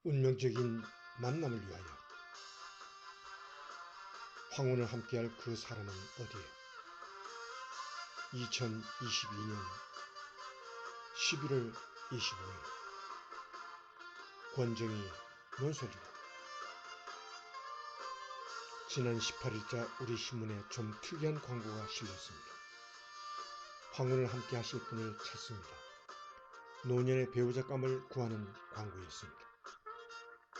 운명적인 만남을 위하여 황혼을 함께할 그 사람은 어디에? 2022년 11월 25일 권정희 논설위원. 지난 18일자 우리 신문에 좀 특이한 광고가 실렸습니다. 황혼을 함께 하실 분을 찾습니다. 노년의 배우자감을 구하는 광고였습니다.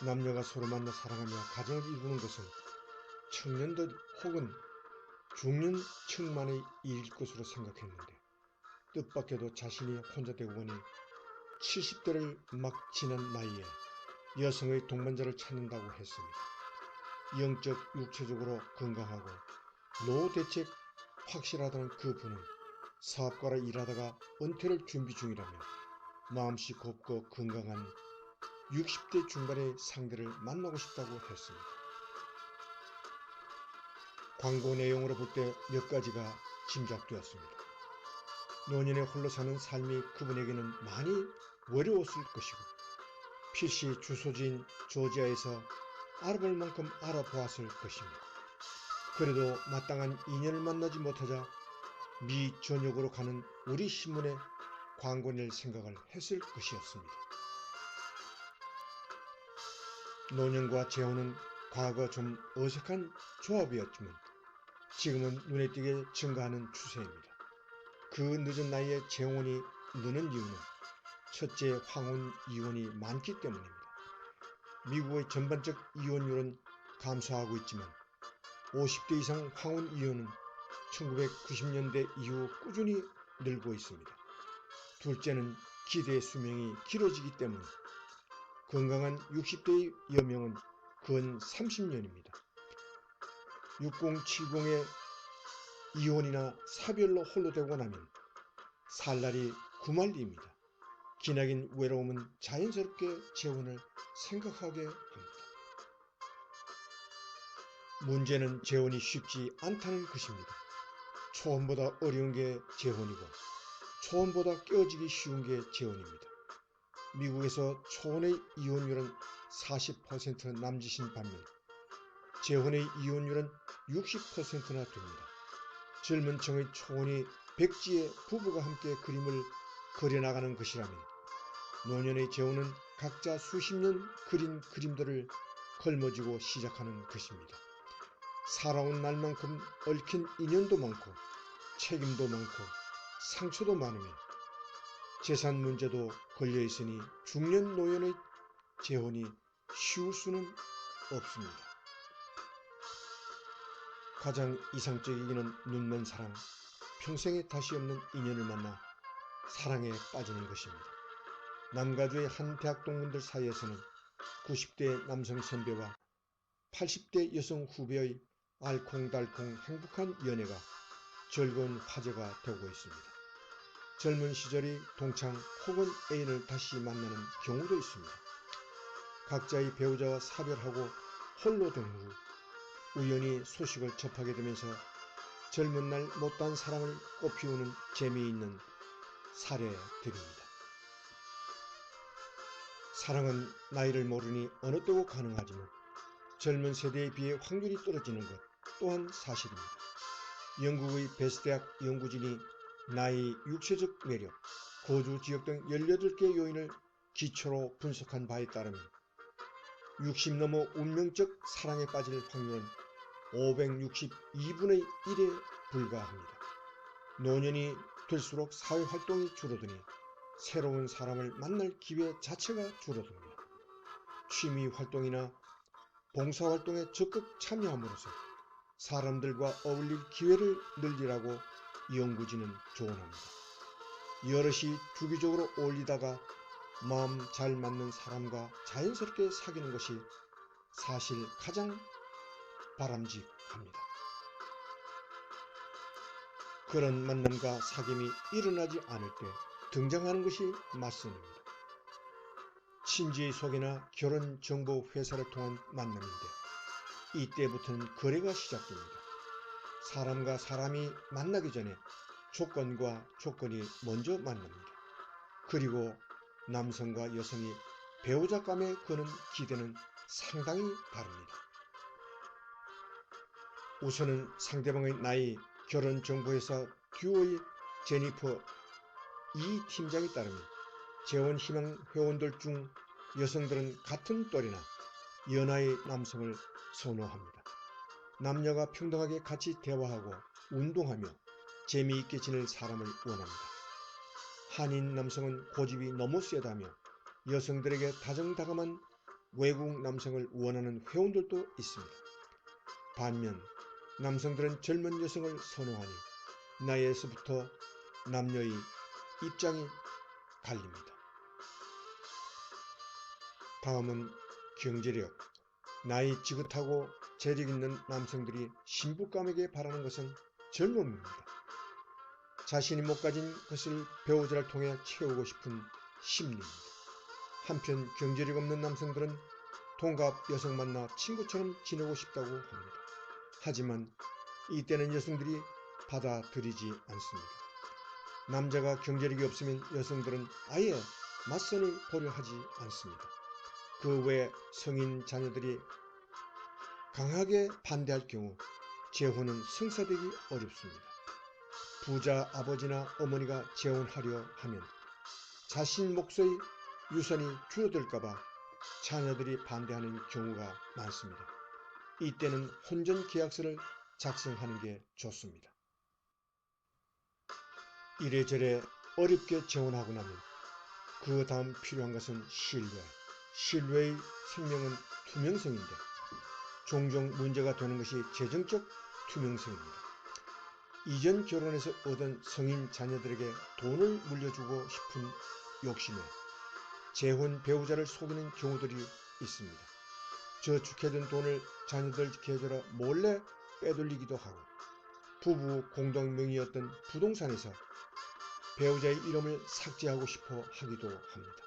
남녀가 서로 만나 사랑하며 가정을 이루는 것은 청년들 혹은 중년층만의 일일 것으로 생각했는데 뜻밖에도 자신이 혼자 되고 보니 70대를 막 지난 나이에 여성의 동반자를 찾는다고 했습니다. 영적 육체적으로 건강하고 노후 대책 확실하다는 그 분은 사업가로 일하다가 은퇴를 준비 중이라며 마음씨 곱고 건강한 60대 중반의 상대를 만나고 싶다고 했습니다. 광고 내용으로 볼 때 몇 가지가 짐작되었습니다. 노년에 홀로 사는 삶이 그분에게는 많이 외로웠을 것이고 필시 주소지인 조지아에서 알아볼 만큼 알아보았을 것입니다. 그래도 마땅한 인연을 만나지 못하자 미 전역으로 가는 우리 신문에 광고 낼 생각을 했을 것이었습니다. 노년과 재혼은 과거 좀 어색한 조합이었지만 지금은 눈에 띄게 증가하는 추세입니다. 그 늦은 나이에 재혼이 느는 이유는 첫째, 황혼 이혼이 많기 때문입니다. 미국의 전반적 이혼율은 감소하고 있지만 50대 이상 황혼 이혼은 1990년대 이후 꾸준히 늘고 있습니다. 둘째는 기대 수명이 길어지기 때문 건강한 60대의 여명은 근 30년입니다. 6070의 이혼이나 사별로 홀로 되고 나면 살 날이 구말리입니다. 기나긴 외로움은 자연스럽게 재혼을 생각하게 합니다. 문제는 재혼이 쉽지 않다는 것입니다. 초혼보다 어려운 게 재혼이고 초혼보다 깨어지기 쉬운 게 재혼입니다. 미국에서 초혼의 이혼율은 40%는 남짓인 반면 재혼의 이혼율은 60%나 됩니다. 젊은 층의 초혼이 백지에 부부가 함께 그림을 그려나가는 것이라면 노년의 재혼은 각자 수십 년 그린 그림들을 걸머쥐고 시작하는 것입니다. 살아온 날만큼 얽힌 인연도 많고 책임도 많고 상처도 많으며 재산 문제도 걸려있으니 중년 노년의 재혼이 쉬울 수는 없습니다. 가장 이상적이기는 눈먼 사랑, 평생에 다시 없는 인연을 만나 사랑에 빠지는 것입니다. 남가주의 한 대학 동문들 사이에서는 90대 남성 선배와 80대 여성 후배의 알콩달콩 행복한 연애가 즐거운 화제가 되고 있습니다. 젊은 시절의 동창 혹은 애인을 다시 만나는 경우도 있습니다. 각자의 배우자와 사별하고 홀로 된 후 우연히 소식을 접하게 되면서 젊은 날 못다한 사랑을 꽃피우는 재미있는 사례들입니다. 사랑은 나이를 모르니 어느 때고 가능하지만 젊은 세대에 비해 확률이 떨어지는 것 또한 사실입니다. 영국의 베스대학 연구진이 나이, 육체적 매력, 거주 지역 등 18개 요인을 기초로 분석한 바에 따르면 60 넘어 운명적 사랑에 빠질 확률은 562분의 1에 불과합니다. 노년이 될수록 사회활동이 줄어드니 새로운 사람을 만날 기회 자체가 줄어듭니다. 취미활동이나 봉사활동에 적극 참여함으로써 사람들과 어울릴 기회를 늘리라고 연구진은 조언합니다. 여럿이 주기적으로 어울리다가 마음 잘 맞는 사람과 자연스럽게 사귀는 것이 사실 가장 바람직합니다. 그런 만남과 사귐이 일어나지 않을 때 등장하는 것이 맞선입니다. 친지의 소개나 결혼정보회사를 통한 만남인데 이때부터는 거래가 시작됩니다. 사람과 사람이 만나기 전에 조건과 조건이 먼저 만납니다. 그리고 남성과 여성이 배우자감에 거는 기대는 상당히 다릅니다. 우선은 상대방의 나이, 결혼 정보회사 듀오의 제니퍼 이 팀장에 따르면 재혼 희망 회원들 중 여성들은 같은 또래나 연하의 남성을 선호합니다. 남녀가 평등하게 같이 대화하고 운동하며 재미있게 지낼 사람을 원합니다. 한인 남성은 고집이 너무 세다며 여성들에게 다정다감한 외국 남성을 원하는 회원들도 있습니다. 반면 남성들은 젊은 여성을 선호하니 나이에서부터 남녀의 입장이 갈립니다. 다음은 경제력. 나이 지긋하고 재력 있는 남성들이 신부감에게 바라는 것은 젊음입니다. 자신이 못 가진 것을 배우자를 통해 채우고 싶은 심리입니다. 한편 경제력 없는 남성들은 동갑 여성 만나 친구처럼 지내고 싶다고 합니다. 하지만 이때는 여성들이 받아들이지 않습니다. 남자가 경제력이 없으면 여성들은 아예 맞선을 보려 하지 않습니다. 그 외 성인 자녀들이 강하게 반대할 경우 재혼은 성사되기 어렵습니다. 부자 아버지나 어머니가 재혼하려 하면 자신 몫의 유산이 줄어들까봐 자녀들이 반대하는 경우가 많습니다. 이때는 혼전 계약서를 작성하는 게 좋습니다. 이래저래 어렵게 재혼하고 나면 그 다음 필요한 것은 신뢰. 신뢰의 생명은 투명성인데 종종 문제가 되는 것이 재정적 투명성입니다. 이전 결혼에서 얻은 성인 자녀들에게 돈을 물려주고 싶은 욕심에 재혼 배우자를 속이는 경우들이 있습니다. 저축해둔 돈을 자녀들 계좌로 몰래 빼돌리기도 하고 부부 공동 명의였던 부동산에서 배우자의 이름을 삭제하고 싶어 하기도 합니다.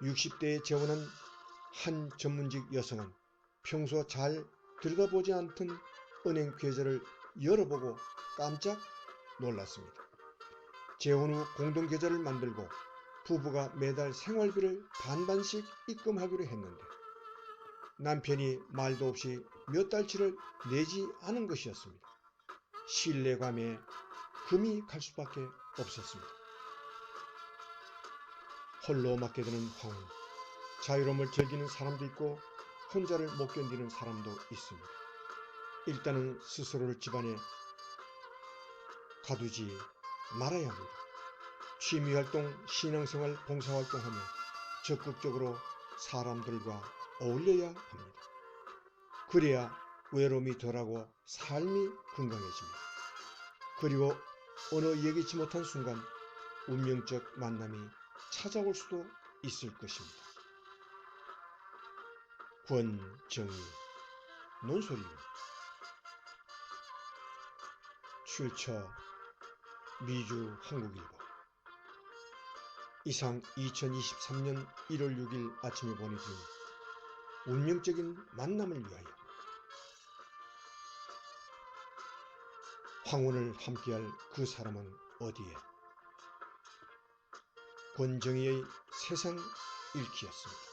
60대에 재혼한 한 전문직 여성은 평소 잘 들여다보지 않던 은행 계좌를 열어보고 깜짝 놀랐습니다. 재혼 후 공동계좌를 만들고 부부가 매달 생활비를 반반씩 입금하기로 했는데 남편이 말도 없이 몇 달치를 내지 않은 것이었습니다. 신뢰감에 금이 갈 수밖에 없었습니다. 홀로 맞게 되는 황혼. 자유로움을 즐기는 사람도 있고 혼자를 못 견디는 사람도 있습니다. 일단은 스스로를 집안에 가두지 말아야 합니다. 취미활동, 신앙생활, 봉사활동하며 적극적으로 사람들과 어울려야 합니다. 그래야 외로움이 덜하고 삶이 건강해집니다. 그리고 어느 예기치 못한 순간 운명적 만남이 찾아올 수도 있을 것입니다. 권정희 논소리입니다. 출처 미주 한국일보. 이상 2023년 1월 6일 아침에 보내준 운명적인 만남을 위하여 황혼을 함께할 그 사람은 어디에? 권정희의 세상 읽기였습니다.